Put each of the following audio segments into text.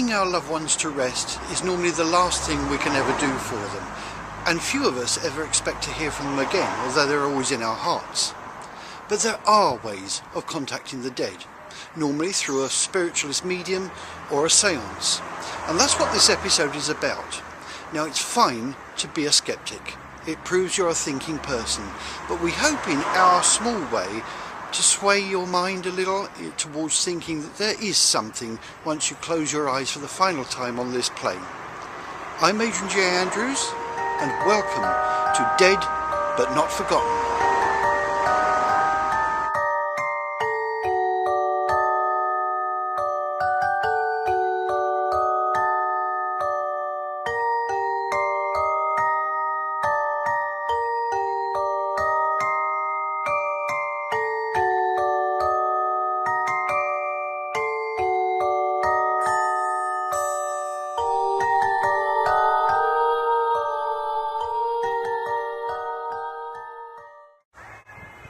Laying our loved ones to rest is normally the last thing we can ever do for them, and few of us ever expect to hear from them again, although they're always in our hearts. But there are ways of contacting the dead, normally through a spiritualist medium or a seance, and that's what this episode is about. Now, it's fine to be a skeptic. It proves you're a thinking person, but we hope in our small way to sway your mind a little towards thinking that there is something once you close your eyes for the final time on this plane. I'm Adrian J. Andrews, and welcome to Dead But Not Forgotten.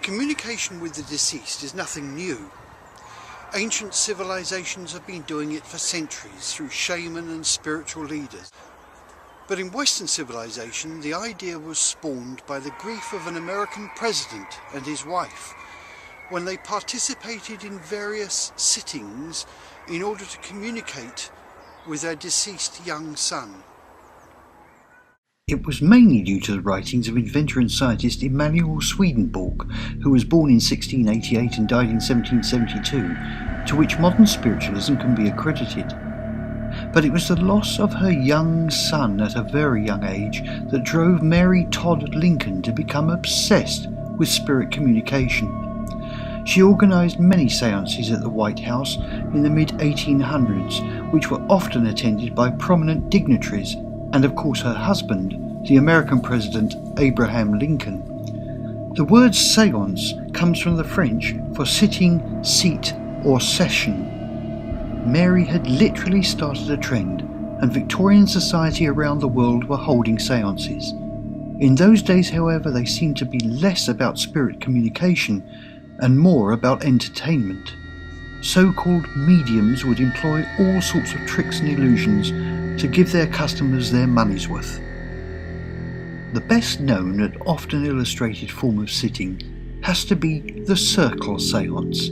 Communication with the deceased is nothing new. Ancient civilizations have been doing it for centuries through shaman and spiritual leaders. But in Western civilization, the idea was spawned by the grief of an American president and his wife when they participated in various sittings in order to communicate with their deceased young son. It was mainly due to the writings of inventor and scientist Emanuel Swedenborg, who was born in 1688 and died in 1772, to which modern spiritualism can be accredited. But it was the loss of her young son at a very young age that drove Mary Todd Lincoln to become obsessed with spirit communication. She organised many seances at the White House in the mid-1800s, which were often attended by prominent dignitaries, and of course her husband, the American President Abraham Lincoln. The word séance comes from the French for sitting, seat or session. Mary had literally started a trend, and Victorian society around the world were holding séances. In those days, however, they seemed to be less about spirit communication and more about entertainment. So-called mediums would employ all sorts of tricks and illusions to give their customers their money's worth. The best known and often illustrated form of sitting has to be the circle séance.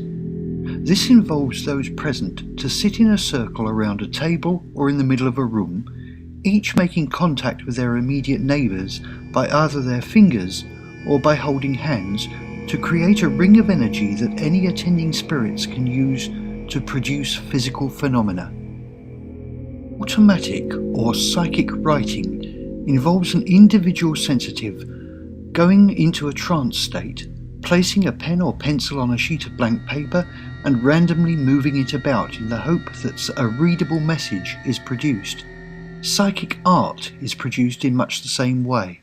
This involves those present to sit in a circle around a table or in the middle of a room, each making contact with their immediate neighbours by either their fingers or by holding hands to create a ring of energy that any attending spirits can use to produce physical phenomena. Automatic or psychic writing involves an individual sensitive going into a trance state, placing a pen or pencil on a sheet of blank paper and randomly moving it about in the hope that a readable message is produced. Psychic art is produced in much the same way.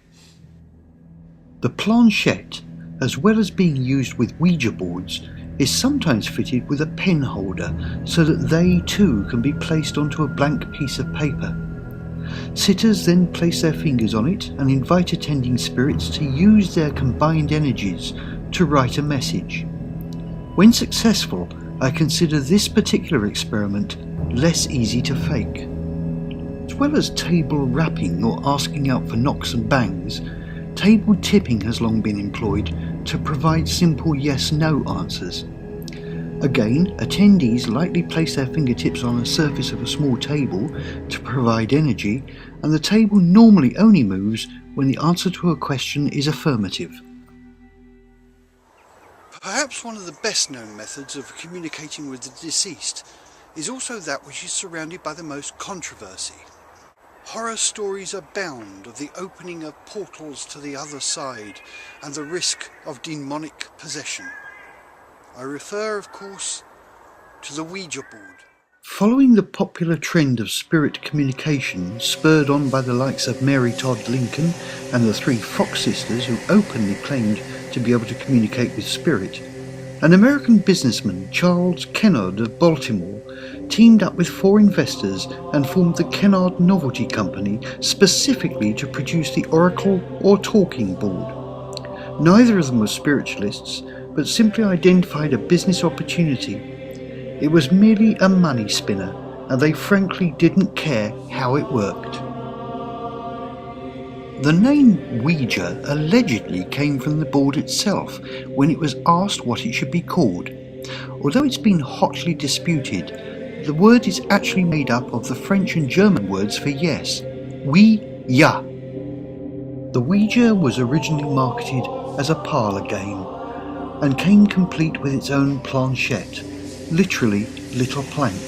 The planchette, as well as being used with Ouija boards, is sometimes fitted with a pen holder so that they too can be placed onto a blank piece of paper. Sitters then place their fingers on it and invite attending spirits to use their combined energies to write a message. When successful, I consider this particular experiment less easy to fake. As well as table rapping or asking out for knocks and bangs, table tipping has long been employed to provide simple yes-no answers. Again, attendees lightly place their fingertips on the surface of a small table to provide energy, and the table normally only moves when the answer to a question is affirmative. Perhaps one of the best known methods of communicating with the deceased is also that which is surrounded by the most controversy. Horror stories abound of the opening of portals to the other side and the risk of demonic possession. I refer, of course, to the Ouija board. Following the popular trend of spirit communication spurred on by the likes of Mary Todd Lincoln and the three Fox sisters who openly claimed to be able to communicate with spirit, an American businessman, Charles Kennard of Baltimore, teamed up with 4 investors and formed the Kennard Novelty Company specifically to produce the Oracle or Talking Board. Neither of them were spiritualists, but simply identified a business opportunity. It was merely a money spinner, and they frankly didn't care how it worked. The name Ouija allegedly came from the board itself when it was asked what it should be called. Although it's been hotly disputed, the word is actually made up of the French and German words for yes, oui, ja. The Ouija was originally marketed as a parlour game and came complete with its own planchette, literally little plank.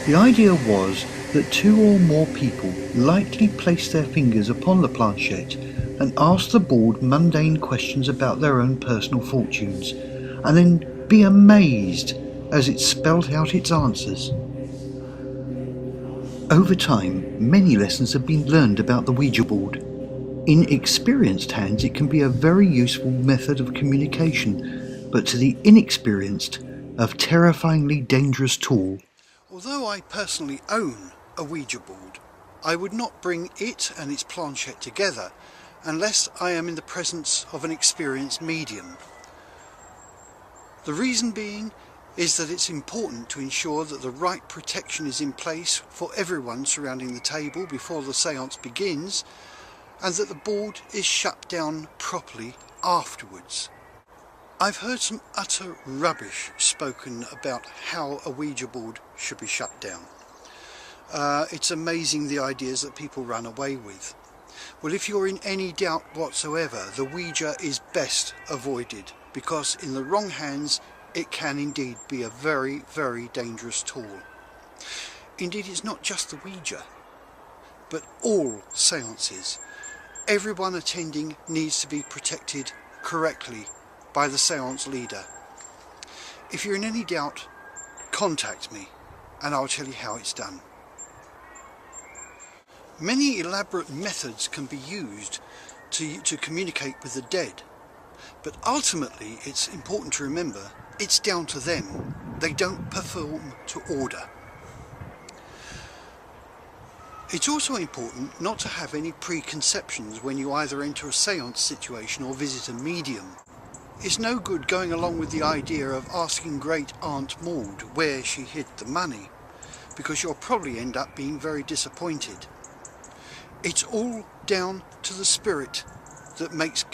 The idea was that two or more people lightly placed their fingers upon the planchette and asked the board mundane questions about their own personal fortunes, and then be amazed as it spelled out its answers. Over time, many lessons have been learned about the Ouija board. In experienced hands, it can be a very useful method of communication, but to the inexperienced, a terrifyingly dangerous tool. Although I personally own a Ouija board, I would not bring it and its planchette together unless I am in the presence of an experienced medium. The reason being is that it's important to ensure that the right protection is in place for everyone surrounding the table before the séance begins, and that the board is shut down properly afterwards. I've heard some utter rubbish spoken about how a Ouija board should be shut down. It's amazing the ideas that people run away with. Well, if you're in any doubt whatsoever, the Ouija is best avoided, because in the wrong hands it can indeed be a very, very dangerous tool. Indeed, it's not just the Ouija, but all séances. Everyone attending needs to be protected correctly by the séance leader. If you're in any doubt, contact me and I'll tell you how it's done. Many elaborate methods can be used to communicate with the dead, but ultimately it's important to remember it's down to them. They don't perform to order. It's also important not to have any preconceptions when you either enter a séance situation or visit a medium. It's no good going along with the idea of asking Great Aunt Maud where she hid the money, because you'll probably end up being very disappointed. It's all down to the spirit that makes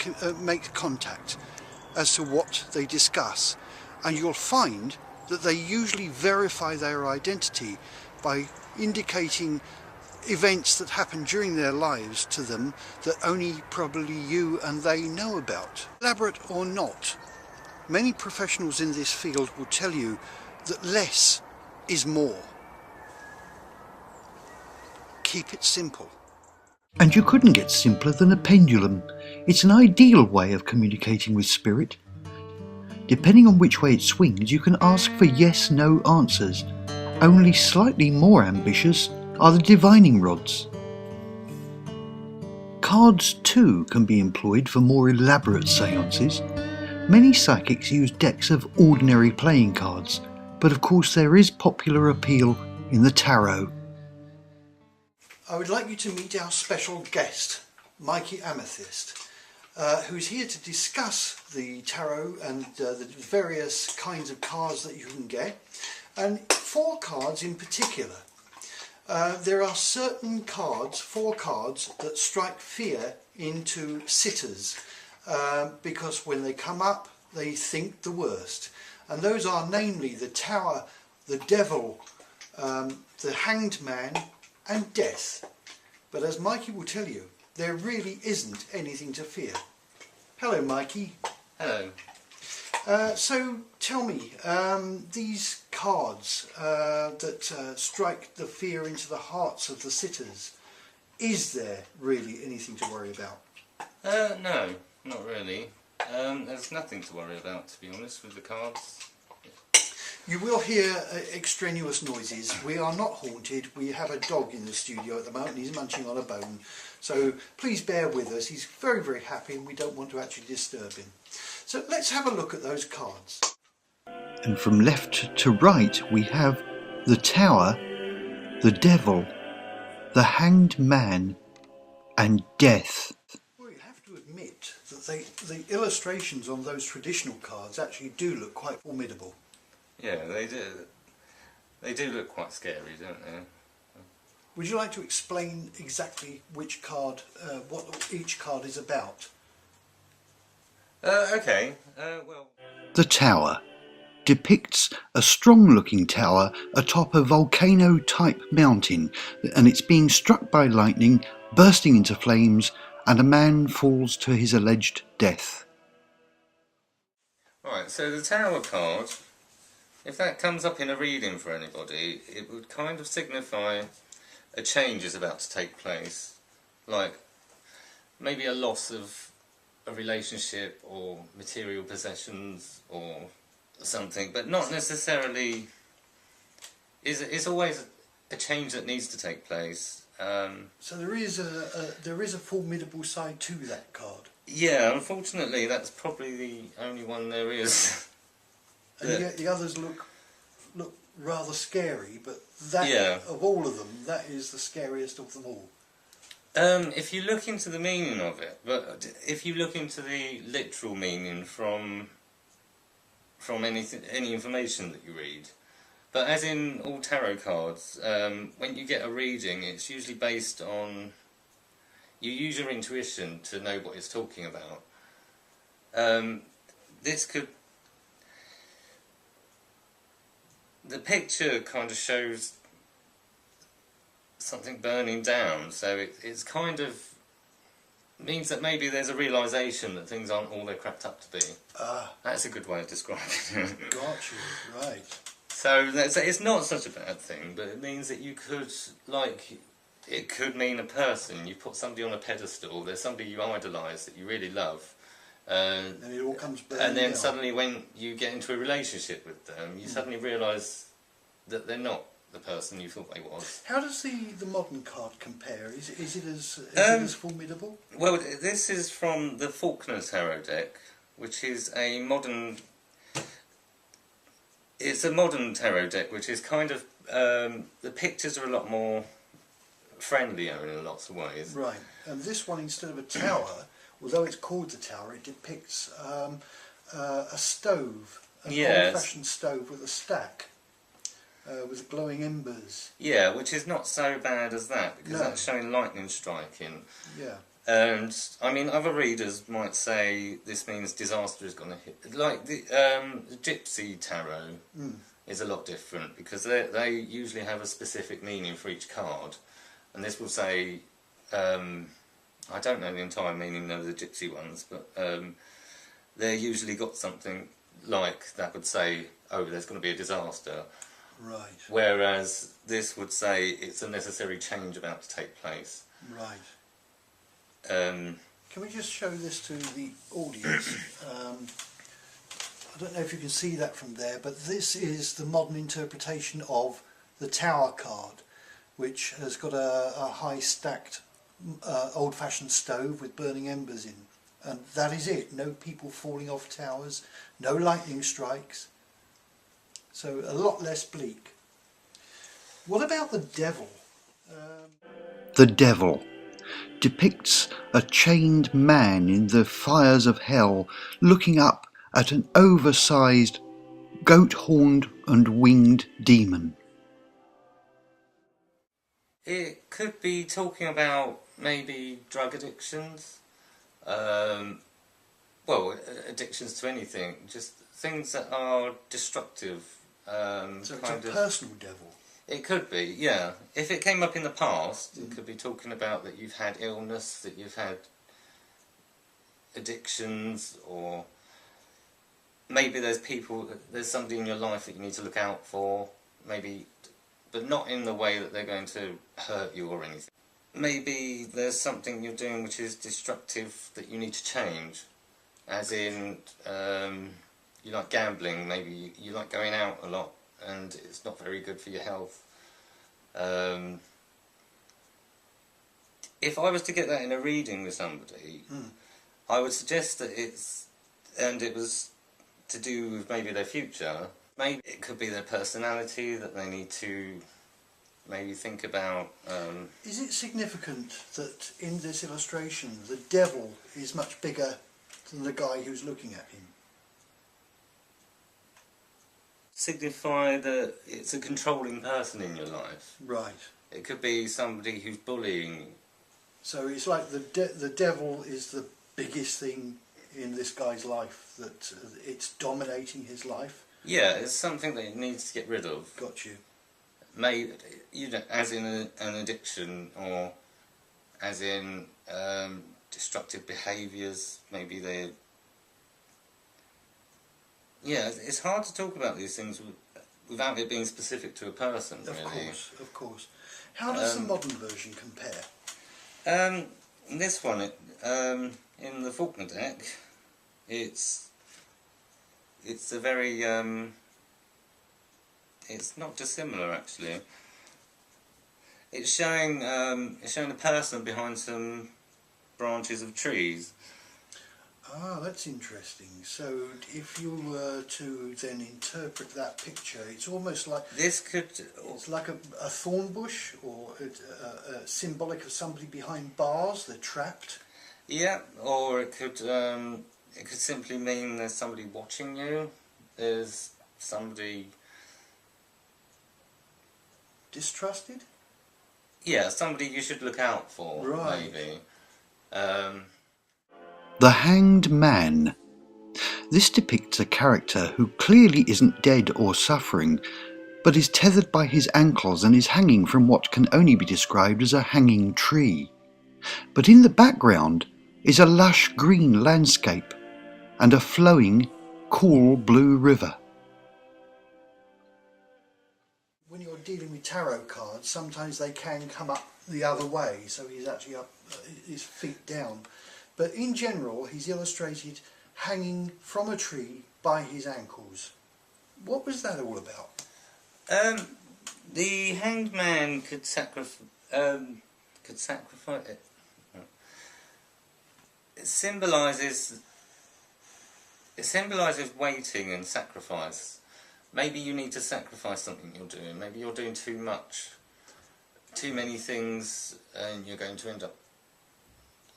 contact as to what they discuss, and you'll find that they usually verify their identity by indicating events that happen during their lives to them that only probably you and they know about. Elaborate or not, many professionals in this field will tell you that less is more. Keep it simple. And you couldn't get simpler than a pendulum. It's an ideal way of communicating with spirit. Depending on which way it swings, you can ask for yes-no answers. Only slightly more ambitious are the divining rods. Cards too can be employed for more elaborate séances. Many psychics use decks of ordinary playing cards, but of course there is popular appeal in the tarot. I would like you to meet our special guest, MIKEE Amethyst, who's here to discuss the tarot and the various kinds of cards that you can get, and 4 cards in particular. There are certain cards, 4 cards, that strike fear into sitters because when they come up they think the worst, and those are namely the Tower, the Devil, the Hanged Man and Death. But as MIKEE will tell you, there really isn't anything to fear. Hello MIKEE. Hello. So tell me, these cards that strike the fear into the hearts of the sitters, is there really anything to worry about? No, not really. There's nothing to worry about, to be honest, with the cards. You will hear extraneous noises. We are not haunted. We have a dog in the studio at the moment. He's munching on a bone. So please bear with us. He's very, very happy and we don't want to actually disturb him. So let's have a look at those cards. And from left to right we have the Tower, the Devil, the Hanged Man and Death. Well, you have to admit that the illustrations on those traditional cards actually do look quite formidable. Yeah, they do. They do look quite scary, don't they? Would you like to explain exactly which card, what each card is about? Okay. Well. The Tower depicts a strong-looking tower atop a volcano-type mountain, and it's being struck by lightning, bursting into flames, and a man falls to his alleged death. Right, so the Tower card, if that comes up in a reading for anybody, it would kind of signify a change is about to take place. Like, maybe a loss of a relationship or material possessions or something, but not necessarily. It's always a change that needs to take place. So there is a formidable side to that card. Yeah, unfortunately, that's probably the only one there is. And yet the others look rather scary, but that of all of them, that is the scariest of them all. If you look into the meaning of it, but if you look into the literal meaning from any information that you read, but as in all tarot cards, when you get a reading, it's usually based on, you use your intuition to know what it's talking about. The picture kind of shows something burning down, so it's kind of means that maybe there's a realisation that things aren't all they're cracked up to be. That's a good way of describing it. Got you, right. So it's not such a bad thing, but it means that you could, like, it could mean a person. You put somebody on a pedestal, there's somebody you idolise that you really love. And it all comes burning And then down. suddenly when you get into a relationship with them, you suddenly realise that they're not the person you thought they was. How does the modern card compare? Is it as formidable? Well, this is from the Faulkner Tarot deck, which is a modern. It's a modern tarot deck, which is kind of the pictures are a lot more friendlier in lots of ways. Right, and this one, instead of a tower, although it's called the tower, it depicts a stove, an old-fashioned stove with a stack. With glowing embers. Yeah, which is not so bad as that, because that's showing lightning striking. Yeah. And, I mean, other readers might say this means disaster is going to hit. Like, the Gypsy Tarot is a lot different, because they usually have a specific meaning for each card. And this will say, I don't know the entire meaning of the Gypsy ones, but they're usually got something like that would say, oh, there's going to be a disaster. Right. Whereas this would say it's a necessary change about to take place. Right. Can we just show this to the audience? I don't know if you can see that from there, but this is the modern interpretation of the Tower card, which has got a high stacked old-fashioned stove with burning embers in. And that is it. No people falling off towers, no lightning strikes. So a lot less bleak. What about the Devil? The Devil depicts a chained man in the fires of hell looking up at an oversized, goat-horned and winged demon. It could be talking about maybe drug addictions, well, addictions to anything, just things that are destructive. So it's a personal devil. It could be, yeah. If it came up in the past, it could be talking about that you've had illness, that you've had addictions, or maybe there's somebody in your life that you need to look out for, maybe, but not in the way that they're going to hurt you or anything. Maybe there's something you're doing which is destructive that you need to change, as in, you like gambling, maybe you like going out a lot and it's not very good for your health. If I was to get that in a reading with somebody, I would suggest that it was to do with maybe their future. Maybe it could be their personality that they need to maybe think about. Is it significant that in this illustration the devil is much bigger than the guy who's looking at him? signify that it's a controlling person in your life. Right. It could be somebody who's bullying you. So it's like the devil is the biggest thing in this guy's life, that it's dominating his life. Yeah, it's something that it needs to get rid of. Got you. Maybe, you know, as in an addiction, or as in destructive behaviours. Maybe they. Yeah, it's hard to talk about these things without it being specific to a person. Of really. course, of course. How does the modern version compare? This one, in the Faulkner deck, it's a very it's not dissimilar actually. It's showing a person behind some branches of trees. Ah, that's interesting. So if you were to then interpret that picture, it's almost like This could. it's like a thorn bush, or symbolic of somebody behind bars. They're trapped. Yeah, or it could simply mean there's somebody watching you. There's somebody. Distrusted? Yeah, somebody you should look out for. Right. Maybe. The Hanged Man. This depicts a character who clearly isn't dead or suffering, but is tethered by his ankles and is hanging from what can only be described as a hanging tree. But in the background is a lush green landscape and a flowing, cool blue river. When you're dealing with tarot cards, sometimes they can come up the other way, so he's actually up, his feet down. But in general, he's illustrated hanging from a tree by his ankles. What was that all about? The Hanged Man could sacrifice it. It symbolises waiting and sacrifice. Maybe you need to sacrifice something you're doing. Maybe you're doing too much, too many things, and you're going to end up,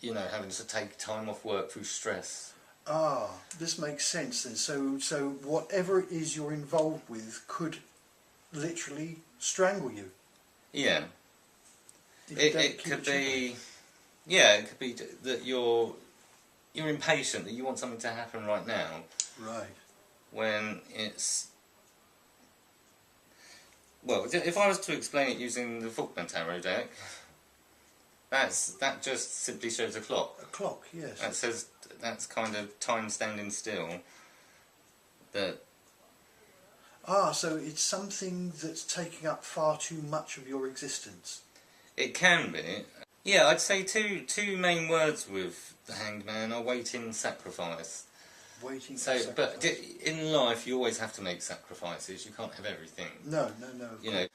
you know, having to take time off work through stress. Ah, this makes sense then. So whatever it is you're involved with could literally strangle you. Yeah. If you don't It keep could chipping. be. Yeah, it could be that you're impatient, that you want something to happen right now, Right. when it's. Well, if I was to explain it using the Faulkner Tarot deck, that just simply shows a clock. A clock, yes. That says, that's kind of time standing still. That. Ah, so it's something that's taking up far too much of your existence. It can be. Yeah, I'd say two main words with the Hanged Man are waiting and sacrifice. Waiting So, for but sacrifice. in life you always have to make sacrifices. You can't have everything. No. You know,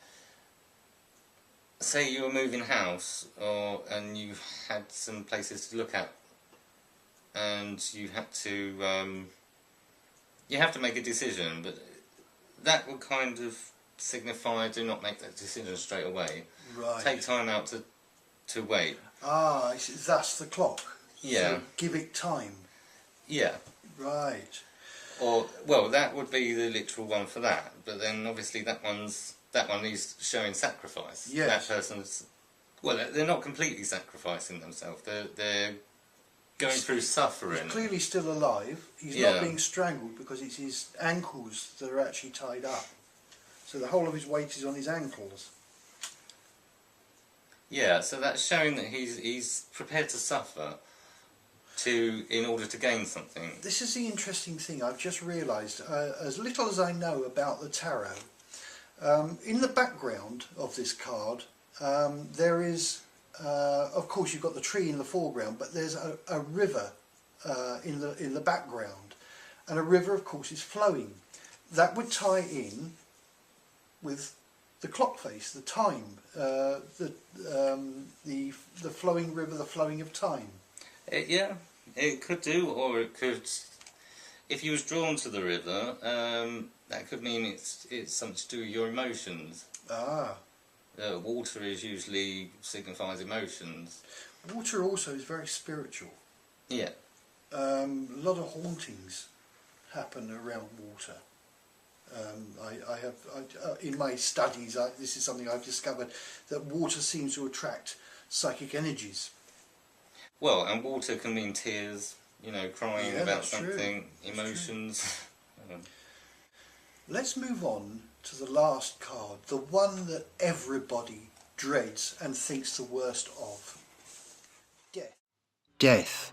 say you were moving house, and you had some places to look at, and you had to make a decision, but that would kind of signify do not make that decision straight away. Right. Take time out to wait. Ah, that's the clock. Yeah. So give it time. Yeah. Right. Or, well, that would be the literal one for that, but then obviously that one is showing sacrifice. Yes. That person's, well, they're not completely sacrificing themselves. They're going through suffering. He's clearly still alive. He's Yeah. not being strangled because it's his ankles that are actually tied up. So the whole of his weight is on his ankles. Yeah, so that's showing that he's prepared to suffer in order to gain something. This is the interesting thing. I've just realised, as little as I know about the tarot, in the background of this card, there is, of course, you've got the tree in the foreground, but there's a river in the background, and a river, of course, is flowing. That would tie in with the clock face, the time, the flowing river, the flowing of time. Yeah, it could do, or it could, if you was drawn to the river, that could mean it's something to do with your emotions. Ah. Water usually signifies emotions. Water also is very spiritual. Yeah. A lot of hauntings happen around water. In my studies, this is something I've discovered, that water seems to attract psychic energies. Well, and water can mean tears, you know, crying Yeah, about that's true. something, That's emotions. Let's move on to the last card, the one that everybody dreads and thinks the worst of. Death. Death.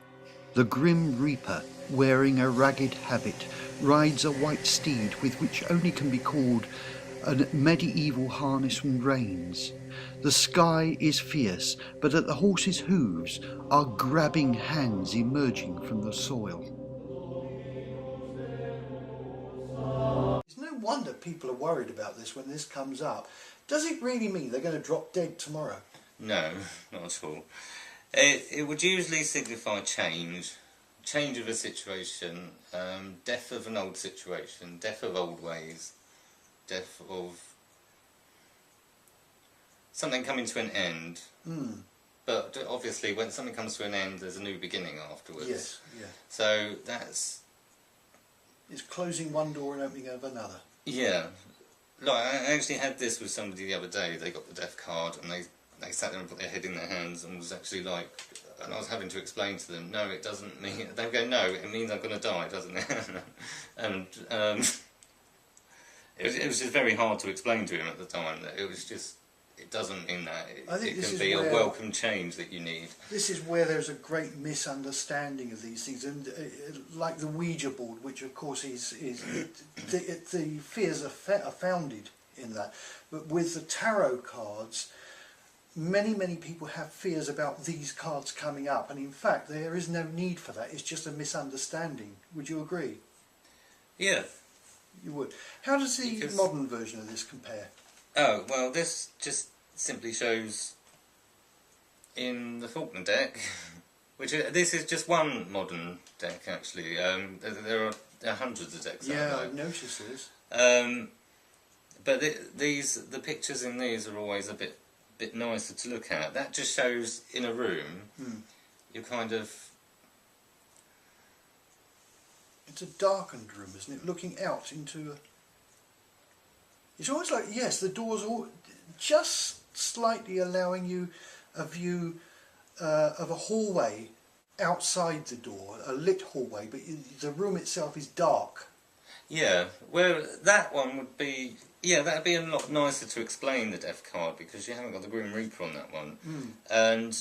The grim reaper, wearing a ragged habit, rides a white steed with which only can be called a medieval harness and reins. The sky is fierce, but at the horse's hooves are grabbing hands emerging from the soil. It's no wonder people are worried about this when this comes up. Does it really mean they're going to drop dead tomorrow? No, not at all. It would usually signify change of a situation, death of an old situation, death of old ways, death of something coming to an end. But obviously when something comes to an end, there's a new beginning afterwards. Yes, yeah. So that's... It's closing one door and opening of another. Yeah. Like, I actually had this with somebody the other day. They got the death card and they sat there and put their head in their hands and was actually like... And I was having to explain to them, no, it doesn't mean... They go, no, it means I'm going to die, doesn't it? And it was just very hard to explain to him at the time that it was just... It doesn't mean that. It can be a welcome change that you need. This is where there's a great misunderstanding of these things, and like the Ouija board, which of course the fears are founded in that. But with the tarot cards, many people have fears about these cards coming up, and in fact there is no need for that. It's just a misunderstanding. Would you agree? Yeah. You would. How does the modern version of this compare? Oh, well, this just simply shows in the Faulkner deck, which this is just one modern deck actually. There are hundreds of decks. Yeah, I've noticed this. But the pictures in these are always a bit nicer to look at. That just shows in a room. You kind of... It's a darkened room, isn't it? Looking out into a... It's almost like, yes, the door's all just slightly allowing you a view of a hallway outside the door, a lit hallway, but the room itself is dark. Yeah, well, that one would be... Yeah, that would be a lot nicer to explain the death card, because you haven't got the Grim Reaper on that one. And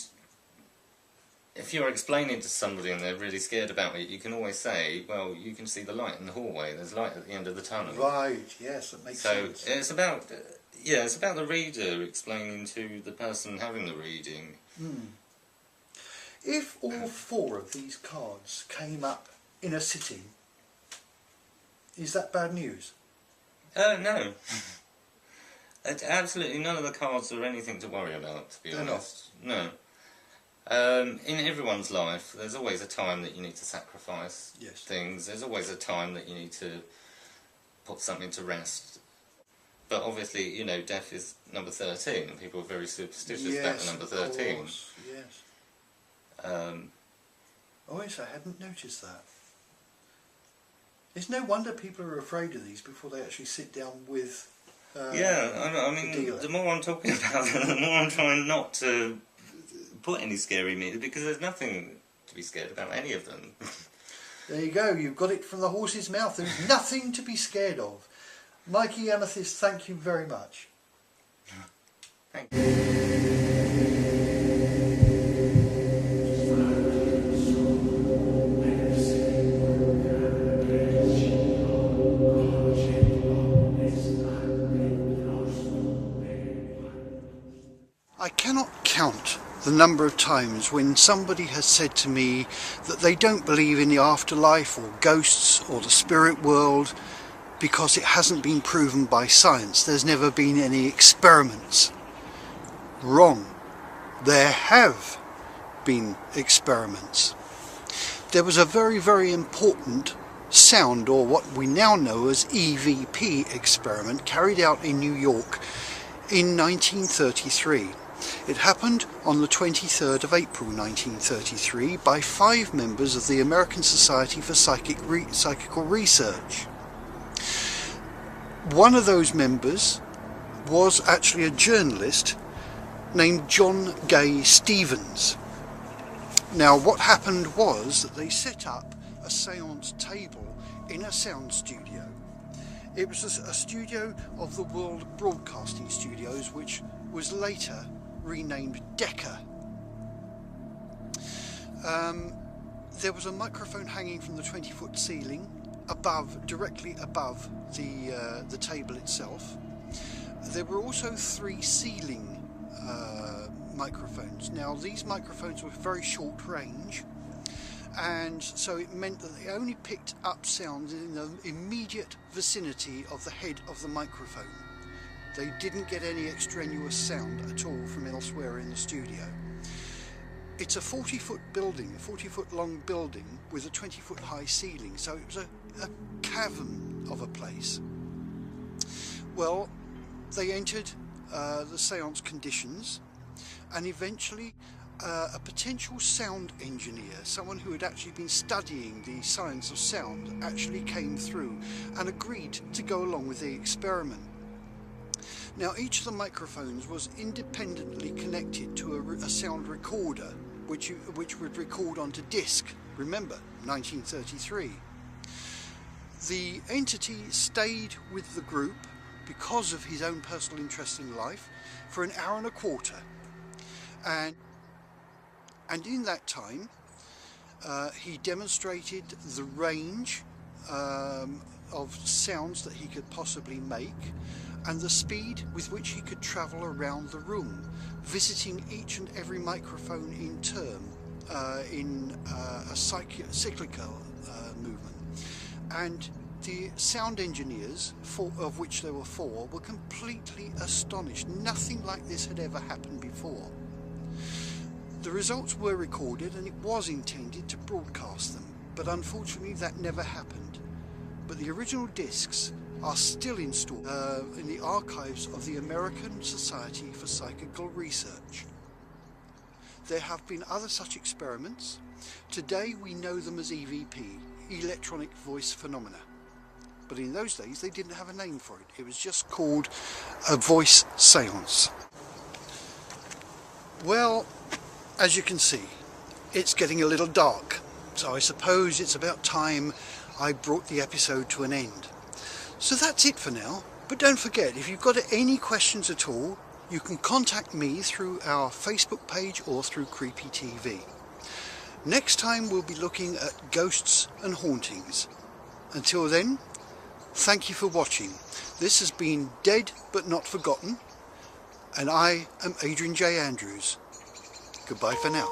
if you're explaining to somebody and they're really scared about it, you can always say, well, you can see the light in the hallway, there's light at the end of the tunnel. Right, yes, that makes sense. So it's about, it's about the reader explaining to the person having the reading. If all four of these cards came up in a sitting, is that bad news? No. Absolutely none of the cards are anything to worry about, to be honest. No. In everyone's life, there's always a time that you need to sacrifice things. There's always a time that you need to put something to rest. But obviously, you know, death is number 13, and people are very superstitious about the number 13. Course, yes. Oh yes, I hadn't noticed that. It's no wonder people are afraid of these before they actually sit down with I mean, the more I'm talking about them, the more I'm trying not to put any scary meat, because there's nothing to be scared about any of them. There you go, you've got it from the horse's mouth. There's nothing to be scared of. MIKEE Amethyst, thank you very much. Thank you. I cannot count the number of times when somebody has said to me that they don't believe in the afterlife or ghosts or the spirit world because it hasn't been proven by science. There's never been any experiments. Wrong. There have been experiments. There was a very important sound, or what we now know as EVP experiment, carried out in New York in 1933. It happened on the 23rd of April 1933 by 5 members of the American Society for Psychical Research. One of those members was actually a journalist named John Gay Stevens. Now what happened was that they set up a seance table in a sound studio. It was a studio of the World Broadcasting Studios, which was later renamed Decca. There was a microphone hanging from the 20-foot ceiling directly above the table itself. There were also 3 ceiling microphones. Now these microphones were very short range, and so it meant that they only picked up sounds in the immediate vicinity of the head of the microphone. They didn't get any extraneous sound at all from elsewhere in the studio. It's a 40-foot building, a 40-foot long building with a 20-foot high ceiling, so it was a cavern of a place. Well, they entered the seance conditions, and eventually a potential sound engineer, someone who had actually been studying the science of sound, actually came through and agreed to go along with the experiment. Now each of the microphones was independently connected to a sound recorder which would record onto disc. Remember, 1933. The entity stayed with the group because of his own personal interest in life for an hour and a quarter, and in that time he demonstrated the range of sounds that he could possibly make and the speed with which he could travel around the room, visiting each and every microphone in turn in a cyclical movement. And the sound engineers, of which there were 4, were completely astonished. Nothing like this had ever happened before. The results were recorded, and it was intended to broadcast them, but unfortunately that never happened. But the original discs are still installed in the archives of the American Society for Psychical Research. There have been other such experiments. Today we know them as EVP, electronic voice phenomena. But in those days they didn't have a name for it. It was just called a voice seance. Well, as you can see, it's getting a little dark, so I suppose it's about time I brought the episode to an end. So that's it for now, but don't forget, if you've got any questions at all, you can contact me through our Facebook page or through Creepy TV. Next time we'll be looking at ghosts and hauntings. Until then, thank you for watching. This has been Dead But Not Forgotten, and I am Adrian J. Andrews. Goodbye for now.